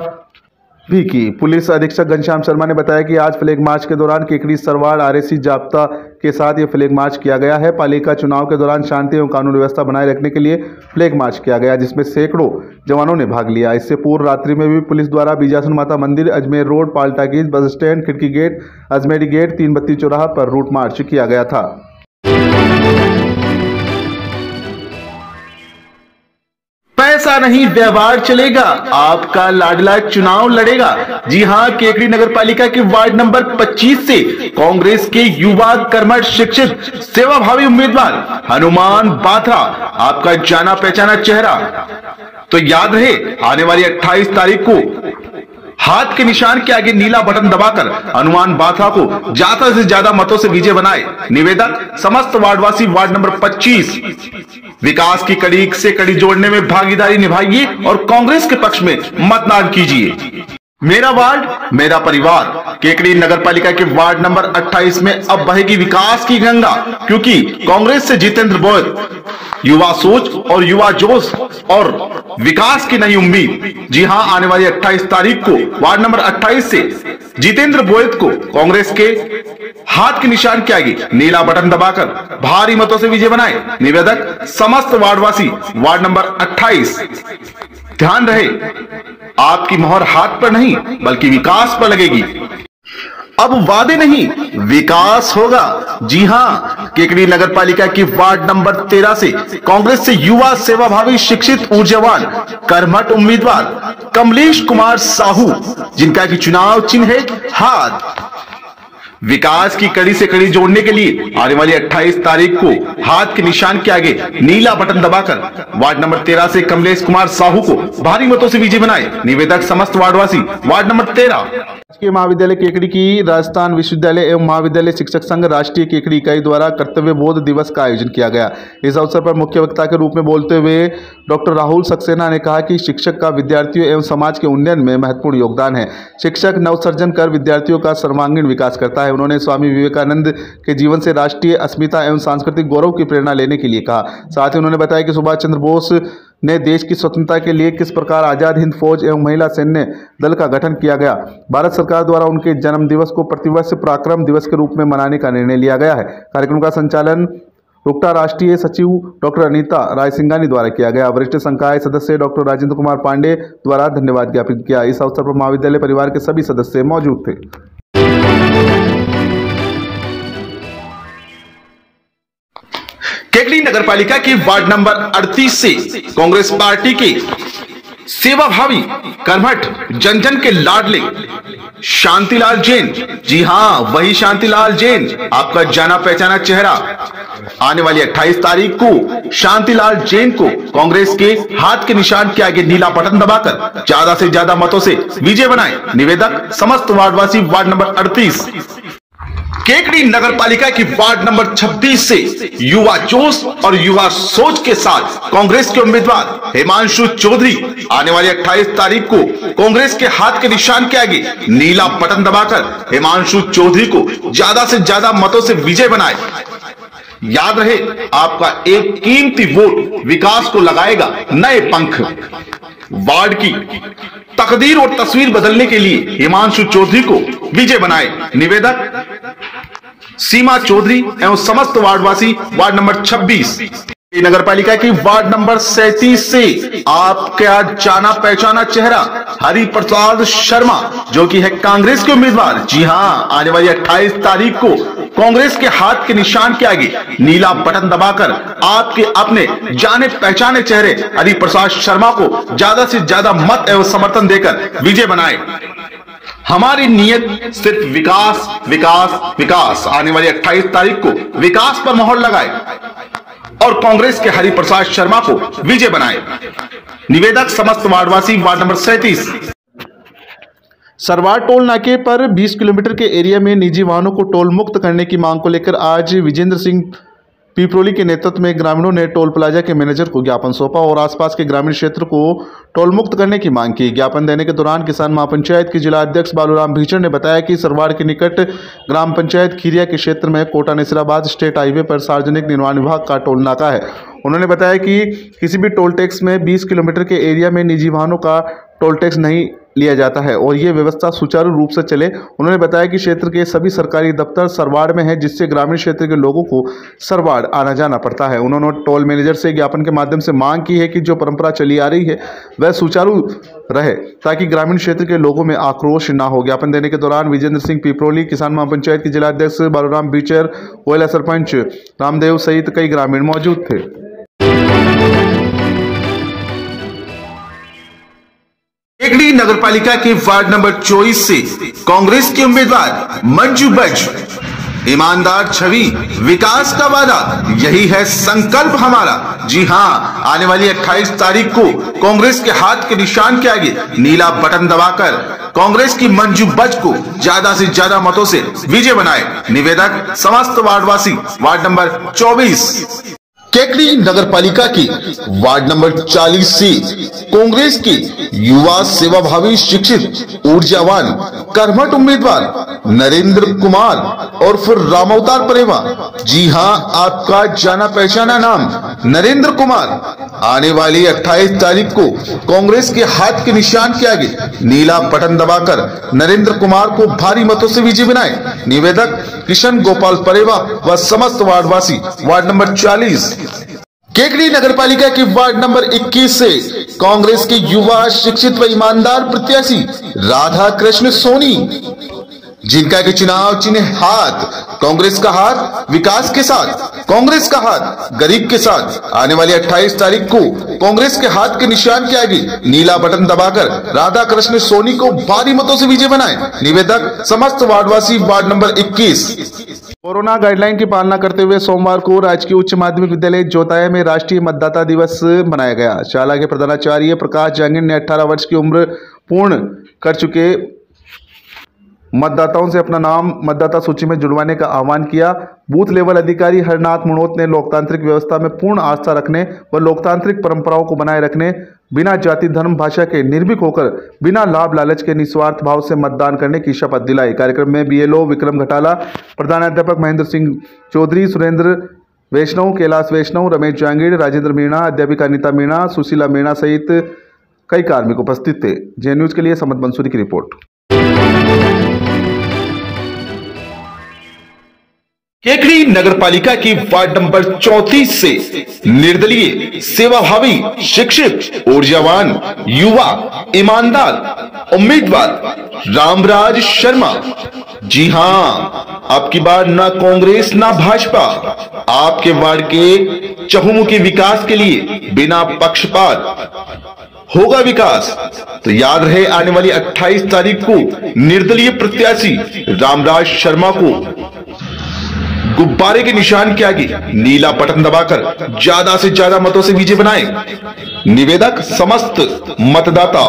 भी की। पुलिस अधीक्षक घनश्याम शर्मा ने बताया कि आज फ्लैग मार्च के दौरान केकड़ी सरवाड़ आरएसी जाब्ता के साथ ये फ्लैग मार्च किया गया है। पालिका चुनाव के दौरान शांति एवं कानून व्यवस्था बनाए रखने के लिए फ्लैग मार्च किया गया, जिसमें सैकड़ों जवानों ने भाग लिया। इससे पूर्व रात्रि में भी पुलिस द्वारा बीजासन माता मंदिर, अजमेर रोड, पालटागीज, बस स्टैंड, खिड़की गेट, अजमेरी गेट, 3 बत्ती चौराहा पर रूट मार्च किया गया था। पैसा नहीं व्यवहार चलेगा, आपका लाडला चुनाव लड़ेगा। जी हां, केकड़ी नगर पालिका के वार्ड नंबर 25 से कांग्रेस के युवा, कर्मठ, शिक्षित, सेवाभावी उम्मीदवार हनुमान बाथरा आपका जाना पहचाना चेहरा। तो याद रहे, आने वाली 28 तारीख को हाथ के निशान के आगे नीला बटन दबाकर हनुमान बाथरा को ज्यादा से ज्यादा मतों से विजय बनाए। निवेदक समस्त वार्डवासी। Ward number 25। विकास की कड़ी से कड़ी जोड़ने में भागीदारी निभाइए और कांग्रेस के पक्ष में मतदान कीजिए। मेरा वार्ड मेरा परिवार। केकड़ी नगर पालिका के वार्ड नंबर 28 में अब बहेगी विकास की गंगा, क्योंकि कांग्रेस से जितेंद्र बोयत, युवा सोच और युवा जोश और विकास की नई उम्मीद। जी हां, आने वाली 28 तारीख को वार्ड नंबर 28 से जितेंद्र बोयत को कांग्रेस के हाथ के निशान के आगे नीला बटन दबाकर भारी मतों से विजय बनाए। निवेदक समस्त वार्डवासी वार्ड नंबर 28। ध्यान रहे, आपकी मोहर हाथ पर नहीं बल्कि विकास पर लगेगी। अब वादे नहीं, विकास होगा। जी हां, केकड़ी नगर पालिका की वार्ड नंबर 13 से कांग्रेस से युवा सेवाभावी शिक्षित ऊर्जावान कर्मठ उम्मीदवार कमलेश कुमार साहू, जिनका की चुनाव चिन्ह है हाथ। विकास की कड़ी से कड़ी जोड़ने के लिए आने वाली 28 तारीख को हाथ के निशान के आगे नीला बटन दबाकर वार्ड नंबर 13 से कमलेश कुमार साहू को भारी मतों से विजय बनाए। निवेदक समस्त वार्डवासी वार्ड नंबर 13। राजकीय महाविद्यालय केकड़ी की राजस्थान विश्वविद्यालय एवं महाविद्यालय शिक्षक संघ राष्ट्रीय केकड़ी इकाई द्वारा कर्तव्य बोध दिवस का आयोजन किया गया। इस अवसर पर मुख्य वक्ता के रूप में बोलते हुए डॉक्टर राहुल सक्सेना ने कहा कि शिक्षक का विद्यार्थियों एवं समाज के उन्नयन में महत्वपूर्ण योगदान है। शिक्षक नवसर्जन कर विद्यार्थियों का सर्वांगीण विकास करता है। उन्होंने स्वामी विवेकानंद के जीवन से राष्ट्रीय अस्मिता एवं सांस्कृतिक गौरव की प्रेरणा लेने के लिए कहा। साथ ही उन्होंने बताया कि सुभाष चंद्र बोस ने देश की स्वतंत्रता के लिए किस प्रकार आजाद हिंद फौज एवं महिला सैन्य दल का गठन किया गया। भारत सरकार द्वारा उनके जन्म दिवस को प्रतिवर्ष पराक्रम दिवस के रूप में मनाने का निर्णय लिया गया है। कार्यक्रम का संचालन रुकटा राष्ट्रीय सचिव डॉक्टर अनीता राय सिंघानी द्वारा किया गया। वरिष्ठ संकाय सदस्य डॉक्टर राजेंद्र कुमार पांडे द्वारा धन्यवाद ज्ञापित किया। इस अवसर पर महाविद्यालय परिवार के सभी सदस्य मौजूद थे। केकड़ी नगर पालिका की वार्ड नंबर 38 से कांग्रेस पार्टी के सेवाभावी कर्मठ जन जन के लाडले शांतिलाल जैन, जी हां वही शांतिलाल जैन, आपका जाना पहचाना चेहरा। आने वाली 28 तारीख को शांतिलाल जैन को कांग्रेस के हाथ के निशान के आगे नीला बटन दबाकर ज्यादा से ज्यादा मतों से विजय बनाए। निवेदक समस्त वार्डवासी वार्ड नंबर 38। केकड़ी नगर पालिका की वार्ड नंबर 26 से युवा जोश और युवा सोच के साथ कांग्रेस के उम्मीदवार हिमांशु चौधरी आने वाली 28 तारीख को कांग्रेस के हाथ के निशान के आगे नीला बटन दबाकर हिमांशु चौधरी को ज्यादा से ज्यादा मतों से विजय बनाए। याद रहे, आपका एक कीमती वोट विकास को लगाएगा नए पंख। वार्ड की तकदीर और तस्वीर बदलने के लिए हिमांशु चौधरी को विजय बनाए। निवेदक सीमा चौधरी एवं समस्त वार्डवासी वार्ड नंबर 26। नगर पालिका की वार्ड नंबर 37 से आपका जाना पहचाना चेहरा हरि प्रसाद शर्मा, जो कि है कांग्रेस के उम्मीदवार। जी हां, आने वाली 28 तारीख को कांग्रेस के हाथ के निशान के आगे नीला बटन दबाकर आपके अपने जाने पहचाने चेहरे हरि प्रसाद शर्मा को ज्यादा से ज्यादा मत एवं समर्थन देकर विजय बनाए। हमारी नियत सिर्फ विकास विकास विकास। आने वाली 28 तारीख को विकास पर मोहर लगाए और कांग्रेस के हरि प्रसाद शर्मा को विजय बनाए। निवेदक समस्त वार्डवासी वार्ड नंबर 37। सरवार टोल नाके पर 20 किलोमीटर के एरिया में निजी वाहनों को टोल मुक्त करने की मांग को लेकर आज विजेंद्र सिंह पिपरोली के नेतृत्व में ग्रामीणों ने टोल प्लाजा के मैनेजर को ज्ञापन सौंपा और आसपास के ग्रामीण क्षेत्र को टोल मुक्त करने की मांग की। ज्ञापन देने के दौरान किसान महापंचायत के जिला अध्यक्ष बालूराम भीचर ने बताया कि सरवार के निकट ग्राम पंचायत खीरिया के क्षेत्र में कोटा नसीराबाद स्टेट हाईवे पर सार्वजनिक निर्माण विभाग का टोल नाका है। उन्होंने बताया कि किसी भी टोल टैक्स में 20 किलोमीटर के एरिया में निजी वाहनों का टोल टैक्स नहीं लिया जाता है और ये व्यवस्था सुचारू रूप से चले। उन्होंने बताया कि क्षेत्र के सभी सरकारी दफ्तर सरवाड़ में है, जिससे ग्रामीण क्षेत्र के लोगों को सरवाड़ आना जाना पड़ता है। उन्होंने टोल मैनेजर से ज्ञापन के माध्यम से मांग की है कि जो परंपरा चली आ रही है वह सुचारू रहे ताकि ग्रामीण क्षेत्र के लोगों में आक्रोश न हो। ज्ञापन देने के दौरान विजेंद्र सिंह पिपरोली, किसान महापंचायत के जिला अध्यक्ष बालूराम बीचर, कोयला सरपंच रामदेव सहित कई ग्रामीण मौजूद थे। केकड़ी नगर पालिका के वार्ड नंबर 24 से कांग्रेस के उम्मीदवार मंजू बज, ईमानदार छवि, विकास का वादा, यही है संकल्प हमारा। जी हां, आने वाली 28 तारीख को कांग्रेस के हाथ के निशान के आगे नीला बटन दबाकर कांग्रेस की मंजू बज को ज्यादा से ज्यादा मतों से विजय बनाए। निवेदक समस्त वार्डवासी वार्ड नंबर 24। केकड़ी नगर पालिका की वार्ड नंबर 40 से कांग्रेस के युवा सेवाभावी शिक्षित ऊर्जावान कर्मठ उम्मीदवार नरेंद्र कुमार और फिर रामावतार परेवा, जी हां, आपका जाना पहचाना नाम नरेंद्र कुमार आने वाली 28 तारीख को कांग्रेस के हाथ के निशान के आगे नीला बटन दबाकर नरेंद्र कुमार को भारी मतों से विजयी बनाए। निवेदक किशन गोपाल परेवा व समस्त वार्डवासी वार्ड नंबर 40। केकड़ी नगर पालिका के वार्ड नंबर 21 से कांग्रेस के युवा शिक्षित व ईमानदार प्रत्याशी राधा कृष्ण सोनी, जिनका के चुनाव चिन्ह हाथ, कांग्रेस का हाथ विकास के साथ, कांग्रेस का हाथ गरीब के साथ। आने वाली 28 तारीख को कांग्रेस के हाथ के निशान के आगे नीला बटन दबाकर राधा कृष्ण सोनी को भारी मतों से विजय बनाए। निवेदक समस्त वार्डवासी वार्ड नंबर 21। कोरोना गाइडलाइन की पालना करते हुए सोमवार को राजकीय उच्च माध्यमिक विद्यालय जोताया में राष्ट्रीय मतदाता दिवस मनाया गया। शाला के प्रधानाचार्य प्रकाश जहांगीर ने 18 वर्ष की उम्र पूर्ण कर चुके मतदाताओं से अपना नाम मतदाता सूची में जुड़वाने का आह्वान किया। बूथ लेवल अधिकारी हरनाथ मनोत ने लोकतांत्रिक व्यवस्था में पूर्ण आस्था रखने व लोकतांत्रिक परंपराओं को बनाए रखने, बिना जाति धर्म भाषा के निर्भीक होकर बिना लाभ लालच के निस्वार्थ भाव से मतदान करने की शपथ दिलाई। कार्यक्रम में बीएलओ विक्रम घटाला, प्रधानाध्यापक महेंद्र सिंह चौधरी, सुरेंद्र वैष्णव, कैलाश वैष्णव, रमेश जहांगीर, राजेंद्र मीणा, अध्यापिका अनिता मीणा, सुशीला मीणा सहित कई कार्मिक उपस्थित थे। जे न्यूज के लिए समत मंसूरी की रिपोर्ट। केकड़ी नगर पालिका की वार्ड नंबर 34 से निर्दलीय सेवाभावी शिक्षित ऊर्जावान युवा ईमानदार उम्मीदवार रामराज शर्मा, जी हां, आपकी बार ना कांग्रेस ना भाजपा, आपके वार्ड के चहुमुखी विकास के लिए बिना पक्षपात होगा विकास। तो याद रहे, आने वाली 28 तारीख को निर्दलीय प्रत्याशी रामराज शर्मा को गुब्बारे के निशान के आगे नीला बटन दबाकर ज्यादा से ज्यादा मतों से विजय बनाए। निवेदक समस्त मतदाता।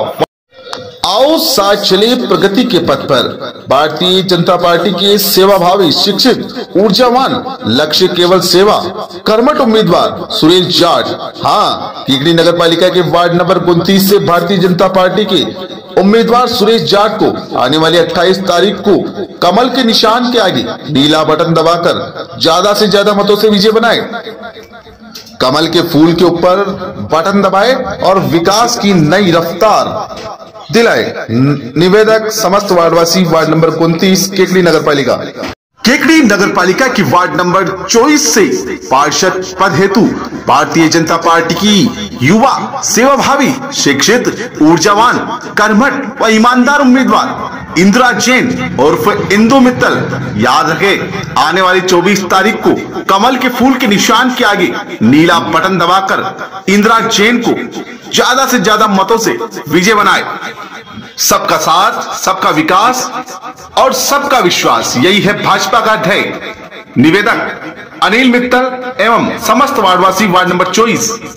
आओ साथ चले प्रगति के पथ पर। भारतीय जनता पार्टी के सेवाभावी शिक्षित ऊर्जावान लक्ष्य केवल सेवा कर्मठ उम्मीदवार सुरेश जाट, हाँ, केकड़ी नगर पालिका के वार्ड नंबर 29 से भारतीय जनता पार्टी के उम्मीदवार सुरेश जाट को आने वाली 28 तारीख को कमल के निशान के आगे नीला बटन दबाकर ज्यादा से ज्यादा मतों से विजय बनाए। कमल के फूल के ऊपर बटन दबाए और विकास की नई रफ्तार दिलाए। निवेदक समस्त वार्डवासी वार्ड नंबर 29 केकड़ी नगर पालिका। केकड़ी नगर पालिका की वार्ड नंबर 24 से पार्षद पद हेतु भारतीय जनता पार्टी की युवा सेवाभावी शिक्षित ऊर्जावान कर्मठ व ईमानदार उम्मीदवार इंदिरा जैन उर्फ इंदु मित्तल, याद रखे, आने वाली 24 तारीख को कमल के फूल के निशान के आगे नीला बटन दबाकर इंदिरा जैन को ज्यादा से ज्यादा मतों से विजय बनाए। सबका साथ, सबका विकास और सबका विश्वास, यही है भाजपा का ध्येय। निवेदक अनिल मित्तल एवं समस्त वार्डवासी वार्ड नंबर 24।